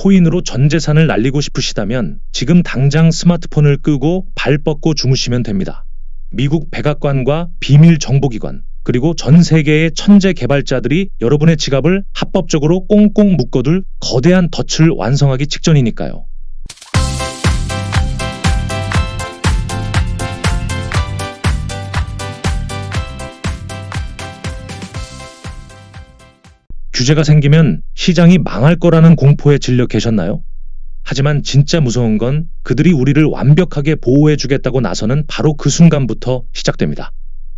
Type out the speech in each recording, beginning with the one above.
코인으로 전 재산을 날리고 싶으시다면 지금 당장 스마트폰을 끄고 발 뻗고 주무시면 됩니다. 미국 백악관과 비밀 정보기관, 그리고 전 세계의 천재 개발자들이 여러분의 지갑을 합법적으로 꽁꽁 묶어둘 거대한 덫을 완성하기 직전이니까요. 규제가 생기면 시장이 망할 거라는 공포에 질려 계셨나요? 하지만 진짜 무서운 건 그들이 우리를 완벽하게 보호해주겠다고 나서는 바로 그 순간부터 시작됩니다.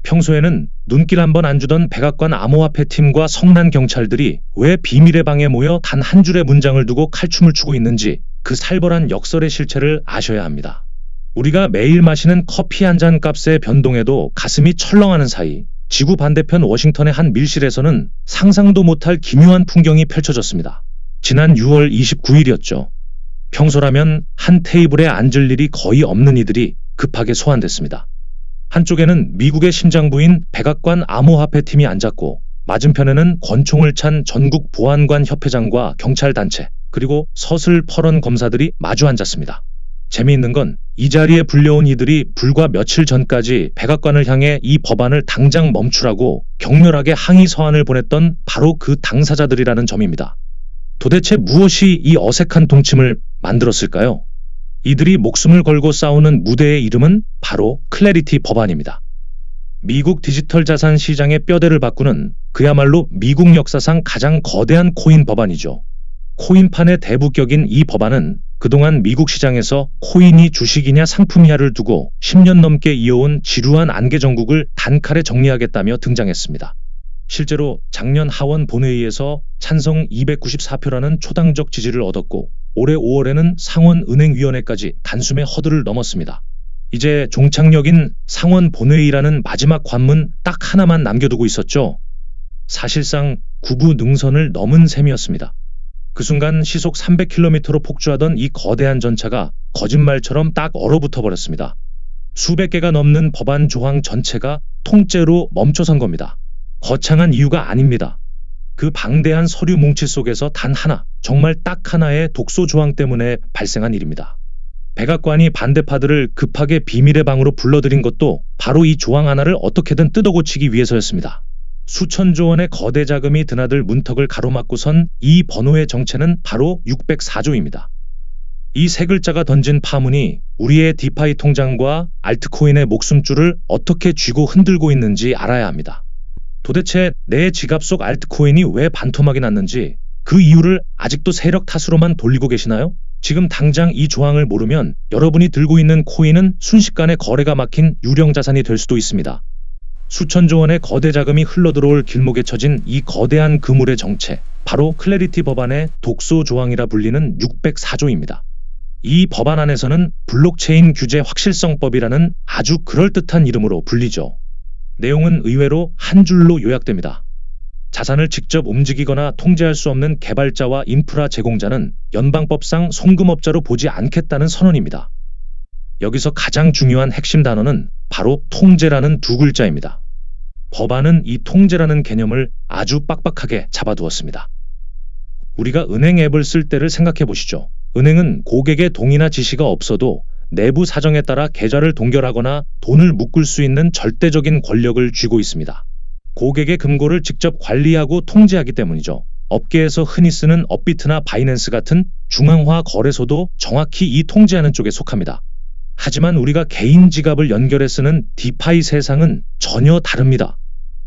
평소에는 눈길 한번 안 주던 백악관 암호화폐 팀과 성난 경찰들이 왜 비밀의 방에 모여 단 한 줄의 문장을 두고 칼춤을 추고 있는지 그 살벌한 역설의 실체를 아셔야 합니다. 우리가 매일 마시는 커피 한 잔 값의 변동에도 가슴이 철렁하는 사이 지구 반대편 워싱턴의 한 밀실에서는 상상도 못할 기묘한 풍경이 펼쳐졌습니다. 지난 6월 29일이었죠. 평소라면 한 테이블에 앉을 일이 거의 없는 이들이 급하게 소환됐습니다. 한쪽에는 미국의 심장부인 백악관 암호화폐 팀이 앉았고 맞은편에는 권총을 찬 전국 보안관 협회장과 경찰단체 그리고 서슬 펄언 검사들이 마주 앉았습니다. 재미있는 건 이 자리에 불려온 이들이 불과 며칠 전까지 백악관을 향해 이 법안을 당장 멈추라고 격렬하게 항의 서한을 보냈던 바로 그 당사자들이라는 점입니다. 도대체 무엇이 이 어색한 동침을 만들었을까요? 이들이 목숨을 걸고 싸우는 무대의 이름은 바로 클래리티 법안입니다. 미국 디지털 자산 시장의 뼈대를 바꾸는 그야말로 미국 역사상 가장 거대한 코인 법안이죠. 코인판의 대부격인 이 법안은 그동안 미국 시장에서 코인이 주식이냐 상품이냐를 두고 10년 넘게 이어온 지루한 안개 정국을 단칼에 정리하겠다며 등장했습니다. 실제로 작년 하원 본회의에서 찬성 294표라는 초당적 지지를 얻었고 올해 5월에는 상원은행위원회까지 단숨에 허들을 넘었습니다. 이제 종착역인 상원 본회의라는 마지막 관문 딱 하나만 남겨두고 있었죠. 사실상 구부 능선을 넘은 셈이었습니다. 그 순간 시속 300km로 폭주하던 이 거대한 전차가 거짓말처럼 딱 얼어붙어 버렸습니다. 수백 개가 넘는 법안 조항 전체가 통째로 멈춰선 겁니다. 거창한 이유가 아닙니다. 그 방대한 서류 뭉치 속에서 단 하나, 정말 딱 하나의 독소 조항 때문에 발생한 일입니다. 백악관이 반대파들을 급하게 비밀의 방으로 불러들인 것도 바로 이 조항 하나를 어떻게든 뜯어고치기 위해서였습니다. 수천조 원의 거대 자금이 드나들 문턱을 가로막고선 이 번호의 정체는 바로 604조입니다. 이 세 글자가 던진 파문이 우리의 디파이 통장과 알트코인의 목숨줄을 어떻게 쥐고 흔들고 있는지 알아야 합니다. 도대체 내 지갑 속 알트코인이 왜 반토막이 났는지 그 이유를 아직도 세력 탓으로만 돌리고 계시나요? 지금 당장 이 조항을 모르면 여러분이 들고 있는 코인은 순식간에 거래가 막힌 유령 자산이 될 수도 있습니다. 수천조 원의 거대 자금이 흘러들어올 길목에 처진 이 거대한 그물의 정체, 바로 클래리티 법안의 독소 조항이라 불리는 604조입니다. 이 법안 안에서는 블록체인 규제 확실성법이라는 아주 그럴듯한 이름으로 불리죠. 내용은 의외로 한 줄로 요약됩니다. 자산을 직접 움직이거나 통제할 수 없는 개발자와 인프라 제공자는 연방법상 송금업자로 보지 않겠다는 선언입니다. 여기서 가장 중요한 핵심 단어는 바로 통제라는 두 글자입니다. 법안은 이 통제라는 개념을 아주 빡빡하게 잡아두었습니다. 우리가 은행 앱을 쓸 때를 생각해 보시죠. 은행은 고객의 동의나 지시가 없어도 내부 사정에 따라 계좌를 동결하거나 돈을 묶을 수 있는 절대적인 권력을 쥐고 있습니다. 고객의 금고를 직접 관리하고 통제하기 때문이죠. 업계에서 흔히 쓰는 업비트나 바이낸스 같은 중앙화 거래소도 정확히 이 통제하는 쪽에 속합니다. 하지만 우리가 개인 지갑을 연결해 쓰는 디파이 세상은 전혀 다릅니다.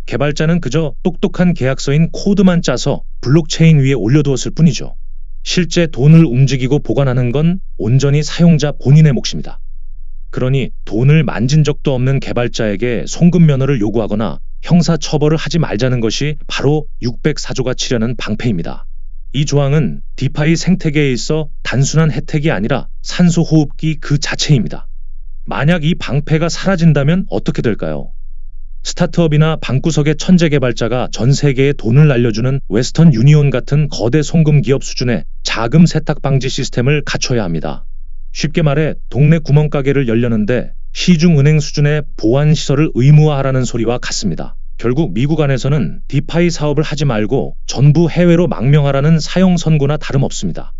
개발자는 그저 똑똑한 계약서인 코드만 짜서 블록체인 위에 올려두었을 뿐이죠. 실제 돈을 움직이고 보관하는 건 온전히 사용자 본인의 몫입니다. 그러니 돈을 만진 적도 없는 개발자에게 송금 면허를 요구하거나 형사 처벌을 하지 말자는 것이 바로 604조가 치려는 방패입니다. 이 조항은 디파이 생태계에 있어 단순한 혜택이 아니라 산소호흡기 그 자체입니다. 만약 이 방패가 사라진다면 어떻게 될까요? 스타트업이나 방구석의 천재 개발자가 전 세계에 돈을 날려주는 웨스턴 유니온 같은 거대 송금 기업 수준의 자금 세탁 방지 시스템을 갖춰야 합니다. 쉽게 말해 동네 구멍가게를 열려는데 시중은행 수준의 보안시설을 의무화하라는 소리와 같습니다. 결국 미국 안에서는 디파이 사업을 하지 말고 전부 해외로 망명하라는 사형 선고나 다름없습니다.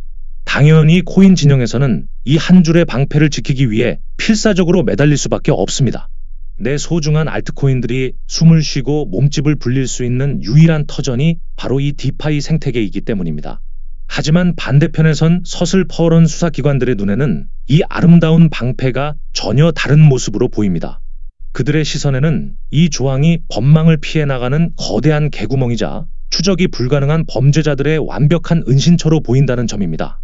당연히 코인 진영에서는 이 한 줄의 방패를 지키기 위해 필사적으로 매달릴 수밖에 없습니다. 내 소중한 알트코인들이 숨을 쉬고 몸집을 불릴 수 있는 유일한 터전이 바로 이 디파이 생태계이기 때문입니다. 하지만 반대편에선 서슬퍼런 수사기관들의 눈에는 이 아름다운 방패가 전혀 다른 모습으로 보입니다. 그들의 시선에는 이 조항이 법망을 피해 나가는 거대한 개구멍이자 추적이 불가능한 범죄자들의 완벽한 은신처로 보인다는 점입니다.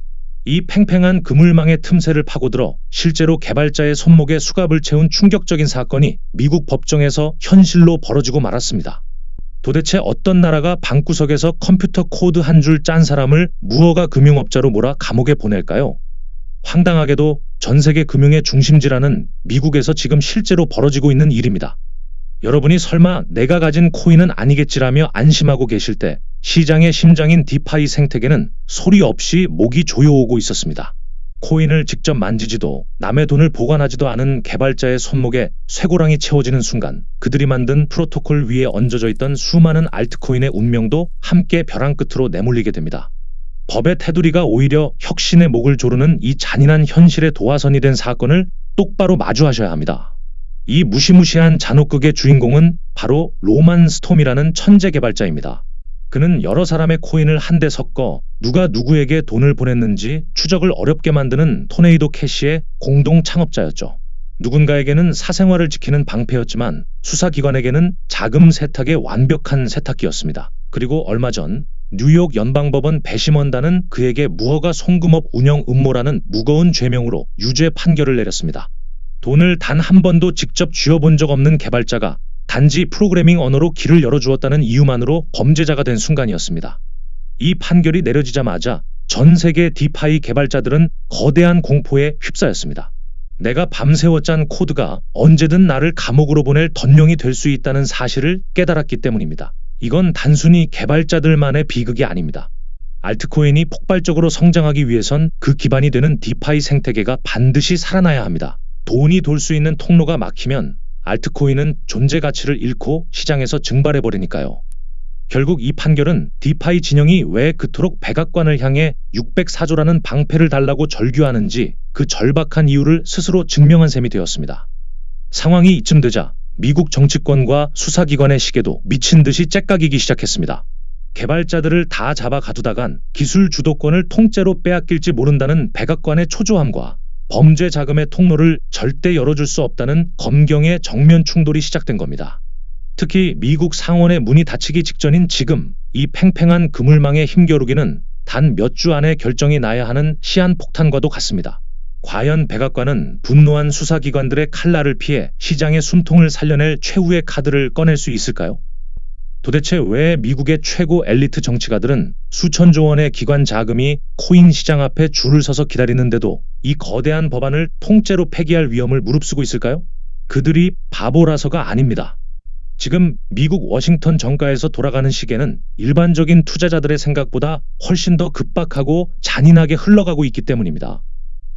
이 팽팽한 그물망의 틈새를 파고들어 실제로 개발자의 손목에 수갑을 채운 충격적인 사건이 미국 법정에서 현실로 벌어지고 말았습니다. 도대체 어떤 나라가 방구석에서 컴퓨터 코드 한 줄 짠 사람을 무허가 금융업자로 몰아 감옥에 보낼까요? 황당하게도 전 세계 금융의 중심지라는 미국에서 지금 실제로 벌어지고 있는 일입니다. 여러분이 설마 내가 가진 코인은 아니겠지라며 안심하고 계실 때 시장의 심장인 디파이 생태계는 소리 없이 목이 조여오고 있었습니다. 코인을 직접 만지지도 남의 돈을 보관하지도 않은 개발자의 손목에 쇠고랑이 채워지는 순간 그들이 만든 프로토콜 위에 얹어져 있던 수많은 알트코인의 운명도 함께 벼랑 끝으로 내몰리게 됩니다. 법의 테두리가 오히려 혁신의 목을 조르는 이 잔인한 현실의 도화선이 된 사건을 똑바로 마주하셔야 합니다. 이 무시무시한 잔혹극의 주인공은 바로 로만 스톰이라는 천재 개발자입니다. 그는 여러 사람의 코인을 한데 섞어 누가 누구에게 돈을 보냈는지 추적을 어렵게 만드는 토네이도 캐시의 공동 창업자였죠. 누군가에게는 사생활을 지키는 방패였지만 수사기관에게는 자금 세탁의 완벽한 세탁기였습니다. 그리고 얼마 전 뉴욕 연방법원 배심원단은 그에게 무허가 송금업 운영 음모라는 무거운 죄명으로 유죄 판결을 내렸습니다. 돈을 단 한 번도 직접 쥐어본 적 없는 개발자가 단지 프로그래밍 언어로 길을 열어주었다는 이유만으로 범죄자가 된 순간이었습니다. 이 판결이 내려지자마자 전 세계 디파이 개발자들은 거대한 공포에 휩싸였습니다. 내가 밤새워 짠 코드가 언제든 나를 감옥으로 보낼 덧령이 될 수 있다는 사실을 깨달았기 때문입니다. 이건 단순히 개발자들만의 비극이 아닙니다. 알트코인이 폭발적으로 성장하기 위해선 그 기반이 되는 디파이 생태계가 반드시 살아나야 합니다. 돈이 돌 수 있는 통로가 막히면 알트코인은 존재 가치를 잃고 시장에서 증발해버리니까요. 결국 이 판결은 디파이 진영이 왜 그토록 백악관을 향해 604조라는 방패를 달라고 절규하는지 그 절박한 이유를 스스로 증명한 셈이 되었습니다. 상황이 이쯤 되자 미국 정치권과 수사기관의 시계도 미친 듯이 째깍이기 시작했습니다. 개발자들을 다 잡아 가두다간 기술 주도권을 통째로 빼앗길지 모른다는 백악관의 초조함과 범죄 자금의 통로를 절대 열어줄 수 없다는 검경의 정면 충돌이 시작된 겁니다. 특히 미국 상원의 문이 닫히기 직전인 지금 이 팽팽한 그물망의 힘겨루기는 단 몇 주 안에 결정이 나야 하는 시한폭탄과도 같습니다. 과연 백악관은 분노한 수사기관들의 칼날을 피해 시장의 숨통을 살려낼 최후의 카드를 꺼낼 수 있을까요? 도대체 왜 미국의 최고 엘리트 정치가들은 수천조 원의 기관 자금이 코인 시장 앞에 줄을 서서 기다리는데도 이 거대한 법안을 통째로 폐기할 위험을 무릅쓰고 있을까요? 그들이 바보라서가 아닙니다. 지금 미국 워싱턴 정가에서 돌아가는 시계는 일반적인 투자자들의 생각보다 훨씬 더 급박하고 잔인하게 흘러가고 있기 때문입니다.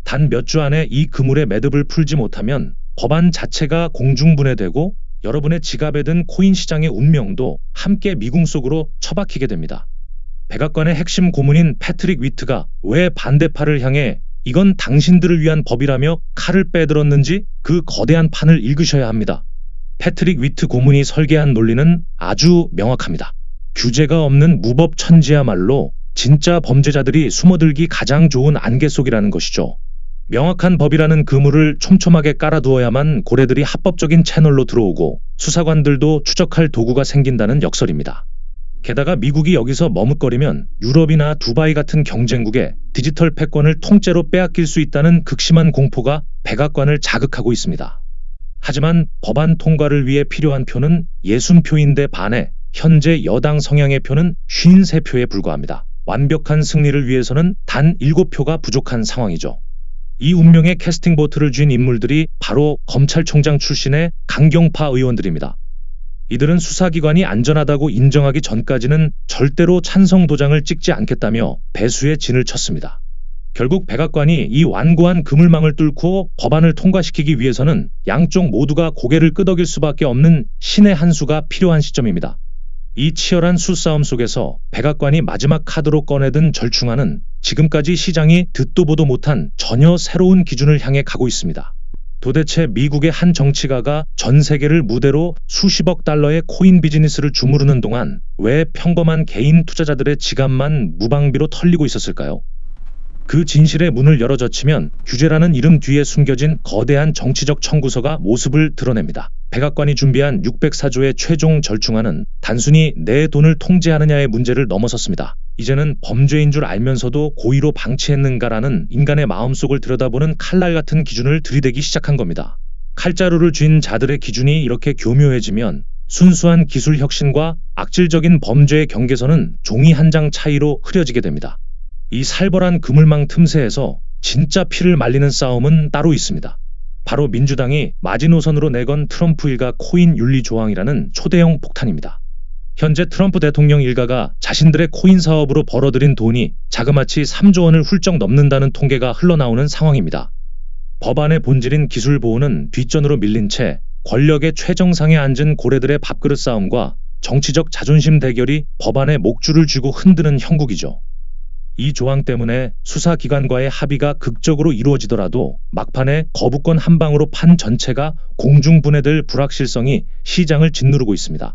단 몇 주 안에 이 그물의 매듭을 풀지 못하면 법안 자체가 공중분해되고 여러분의 지갑에 든 코인 시장의 운명도 함께 미궁 속으로 처박히게 됩니다. 백악관의 핵심 고문인 패트릭 위트가 왜 반대파를 향해 이건 당신들을 위한 법이라며 칼을 빼들었는지 그 거대한 판을 읽으셔야 합니다. 패트릭 위트 고문이 설계한 논리는 아주 명확합니다. 규제가 없는 무법천지야말로 진짜 범죄자들이 숨어들기 가장 좋은 안개 속이라는 것이죠. 명확한 법이라는 그물을 촘촘하게 깔아두어야만 고래들이 합법적인 채널로 들어오고 수사관들도 추적할 도구가 생긴다는 역설입니다. 게다가 미국이 여기서 머뭇거리면 유럽이나 두바이 같은 경쟁국에 디지털 패권을 통째로 빼앗길 수 있다는 극심한 공포가 백악관을 자극하고 있습니다. 하지만 법안 통과를 위해 필요한 표는 60표인데 반해 현재 여당 성향의 표는 53표에 불과합니다. 완벽한 승리를 위해서는 단 7표가 부족한 상황이죠. 이 운명의 캐스팅 보트를 쥔 인물들이 바로 검찰총장 출신의 강경파 의원들입니다. 이들은 수사기관이 안전하다고 인정하기 전까지는 절대로 찬성 도장을 찍지 않겠다며 배수의 진을 쳤습니다. 결국 백악관이 이 완고한 그물망을 뚫고 법안을 통과시키기 위해서는 양쪽 모두가 고개를 끄덕일 수밖에 없는 신의 한 수가 필요한 시점입니다. 이 치열한 수싸움 속에서 백악관이 마지막 카드로 꺼내든 절충안은 지금까지 시장이 듣도 보도 못한 전혀 새로운 기준을 향해 가고 있습니다. 도대체 미국의 한 정치가가 전 세계를 무대로 수십억 달러의 코인 비즈니스를 주무르는 동안 왜 평범한 개인 투자자들의 지갑만 무방비로 털리고 있었을까요? 그 진실의 문을 열어젖히면 규제라는 이름 뒤에 숨겨진 거대한 정치적 청구서가 모습을 드러냅니다. 백악관이 준비한 604조의 최종 절충안은 단순히 내 돈을 통제하느냐의 문제를 넘어섰습니다. 이제는 범죄인 줄 알면서도 고의로 방치했는가라는 인간의 마음속을 들여다보는 칼날 같은 기준을 들이대기 시작한 겁니다. 칼자루를 쥔 자들의 기준이 이렇게 교묘해지면 순수한 기술 혁신과 악질적인 범죄의 경계선은 종이 한 장 차이로 흐려지게 됩니다. 이 살벌한 그물망 틈새에서 진짜 피를 말리는 싸움은 따로 있습니다. 바로 민주당이 마지노선으로 내건 트럼프 일가 코인 윤리 조항이라는 초대형 폭탄입니다. 현재 트럼프 대통령 일가가 자신들의 코인 사업으로 벌어들인 돈이 자그마치 3조 원을 훌쩍 넘는다는 통계가 흘러나오는 상황입니다. 법안의 본질인 기술 보호는 뒷전으로 밀린 채 권력의 최정상에 앉은 고래들의 밥그릇 싸움과 정치적 자존심 대결이 법안의 목줄을 쥐고 흔드는 형국이죠. 이 조항 때문에 수사기관과의 합의가 극적으로 이루어지더라도 막판에 거부권 한 방으로 판 전체가 공중분해될 불확실성이 시장을 짓누르고 있습니다.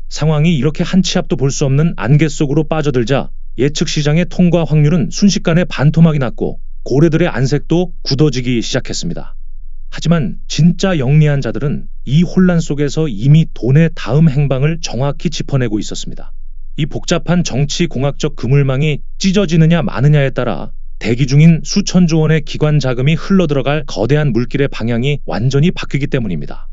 상황이 이렇게 한 치 앞도 볼 수 없는 안개 속으로 빠져들자 예측 시장의 통과 확률은 순식간에 반토막이 났고 고래들의 안색도 굳어지기 시작했습니다. 하지만 진짜 영리한 자들은 이 혼란 속에서 이미 돈의 다음 행방을 정확히 짚어내고 있었습니다. 이 복잡한 정치 공학적 그물망이 찢어지느냐 마느냐에 따라 대기 중인 수천조 원의 기관 자금이 흘러들어갈 거대한 물길의 방향이 완전히 바뀌기 때문입니다.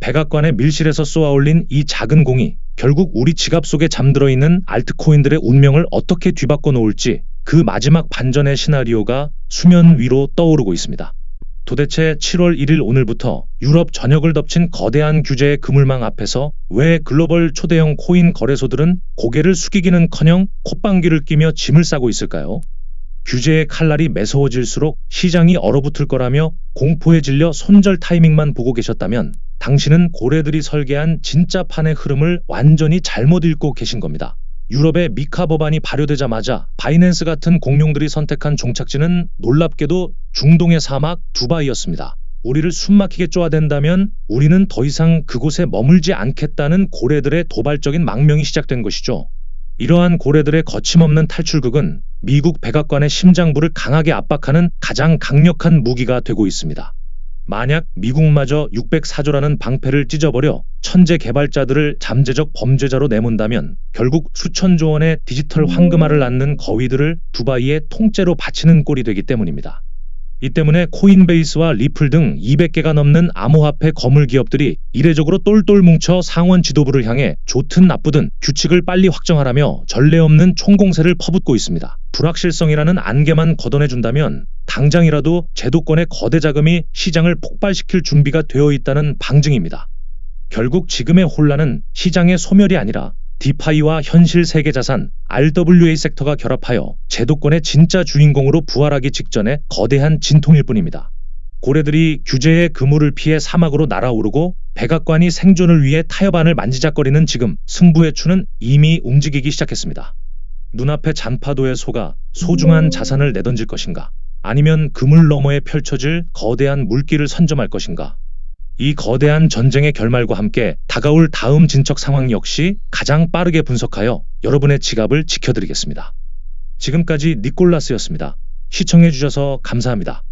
백악관의 밀실에서 쏘아올린 이 작은 공이 결국 우리 지갑 속에 잠들어 있는 알트코인들의 운명을 어떻게 뒤바꿔 놓을지 그 마지막 반전의 시나리오가 수면 위로 떠오르고 있습니다. 도대체 7월 1일 오늘부터 유럽 전역을 덮친 거대한 규제의 그물망 앞에서 왜 글로벌 초대형 코인 거래소들은 고개를 숙이기는커녕 콧방귀를 끼며 짐을 싸고 있을까요? 규제의 칼날이 매서워질수록 시장이 얼어붙을 거라며 공포에 질려 손절 타이밍만 보고 계셨다면 당신은 고래들이 설계한 진짜 판의 흐름을 완전히 잘못 읽고 계신 겁니다. 유럽의 미카 법안이 발효되자마자 바이낸스 같은 공룡들이 선택한 종착지는 놀랍게도 중동의 사막 두바이였습니다. 우리를 숨막히게 쪼아댄다면 우리는 더 이상 그곳에 머물지 않겠다는 고래들의 도발적인 망명이 시작된 것이죠. 이러한 고래들의 거침없는 탈출극은 미국 백악관의 심장부를 강하게 압박하는 가장 강력한 무기가 되고 있습니다. 만약 미국마저 604조라는 방패를 찢어버려 천재 개발자들을 잠재적 범죄자로 내몬다면 결국 수천조 원의 디지털 황금알을 낳는 거위들을 두바이에 통째로 바치는 꼴이 되기 때문입니다. 이 때문에 코인베이스와 리플 등 200개가 넘는 암호화폐 거물 기업들이 이례적으로 똘똘 뭉쳐 상원 지도부를 향해 좋든 나쁘든 규칙을 빨리 확정하라며 전례 없는 총공세를 퍼붓고 있습니다. 불확실성이라는 안개만 걷어내준다면 당장이라도 제도권의 거대 자금이 시장을 폭발시킬 준비가 되어 있다는 방증입니다. 결국 지금의 혼란은 시장의 소멸이 아니라 디파이와 현실 세계 자산 RWA 섹터가 결합하여 제도권의 진짜 주인공으로 부활하기 직전의 거대한 진통일 뿐입니다. 고래들이 규제의 그물을 피해 사막으로 날아오르고 백악관이 생존을 위해 타협안을 만지작거리는 지금 승부의 추는 이미 움직이기 시작했습니다. 눈앞의 잔파도에 속아 소중한 자산을 내던질 것인가? 아니면 그물 너머에 펼쳐질 거대한 물길을 선점할 것인가? 이 거대한 전쟁의 결말과 함께 다가올 다음 진척 상황 역시 가장 빠르게 분석하여 여러분의 지갑을 지켜드리겠습니다. 지금까지 니콜라스였습니다. 시청해주셔서 감사합니다.